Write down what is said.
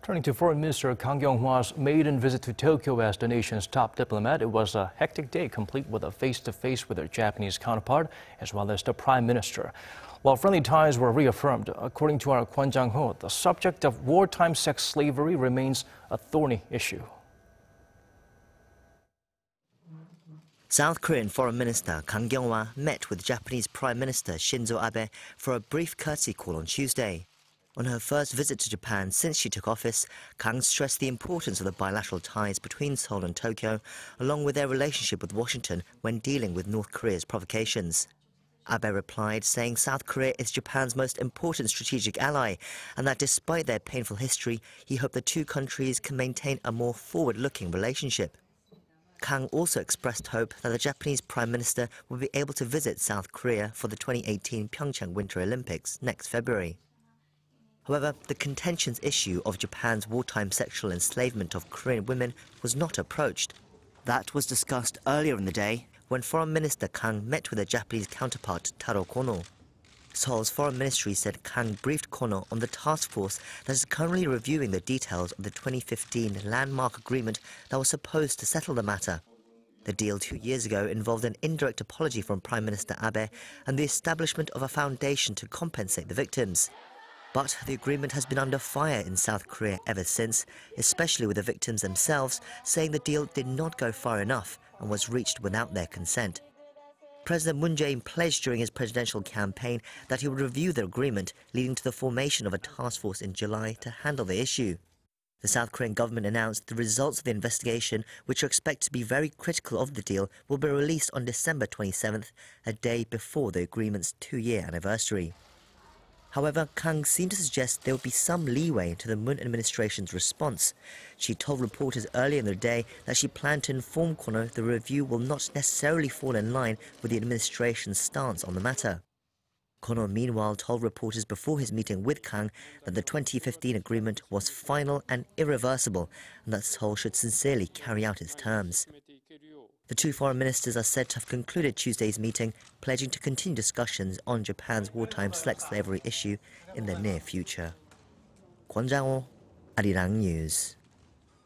Turning to Foreign Minister Kang Kyung-hwa's maiden visit to Tokyo as the nation's top diplomat, it was a hectic day complete with a face-to-face with her Japanese counterpart as well as the Prime Minister. While friendly ties were reaffirmed, according to our Kwon Jang-ho, the subject of wartime sex slavery remains a thorny issue. South Korean Foreign Minister Kang Kyung-hwa met with Japanese Prime Minister Shizo Abe for a brief courtesy call on Tuesday. On her first visit to Japan since she took office, Kang stressed the importance of the bilateral ties between Seoul and Tokyo, along with their relationship with Washington when dealing with North Korea's provocations. Abe replied, saying South Korea is Japan's most important strategic ally, and that despite their painful history, he hoped the two countries can maintain a more forward-looking relationship. Kang also expressed hope that the Japanese Prime Minister will be able to visit South Korea for the 2018 Pyeongchang Winter Olympics next February. However, the contentious issue of Japan's wartime sexual enslavement of Korean women was not approached. That was discussed earlier in the day when Foreign Minister Kang met with her Japanese counterpart Taro Kono. Seoul's foreign ministry said Kang briefed Kono on the task force that is currently reviewing the details of the 2015 landmark agreement that was supposed to settle the matter. The deal 2 years ago involved an indirect apology from Prime Minister Abe and the establishment of a foundation to compensate the victims. But the agreement has been under fire in South Korea ever since, especially with the victims themselves saying the deal did not go far enough and was reached without their consent. President Moon Jae-in pledged during his presidential campaign that he would review the agreement, leading to the formation of a task force in July to handle the issue. The South Korean government announced the results of the investigation, which are expected to be very critical of the deal, will be released on December 27th, a day before the agreement's 2-year anniversary. However, Kang seemed to suggest there would be some leeway to the Moon administration's response. She told reporters earlier in the day that she planned to inform Kono the review will not necessarily fall in line with the administration's stance on the matter. Kono meanwhile told reporters before his meeting with Kang that the 2015 agreement was final and irreversible and that Seoul should sincerely carry out its terms. The two foreign ministers are said to have concluded Tuesday's meeting, pledging to continue discussions on Japan's wartime sex slavery issue in the near future. Kwon Jang-ho, Arirang News.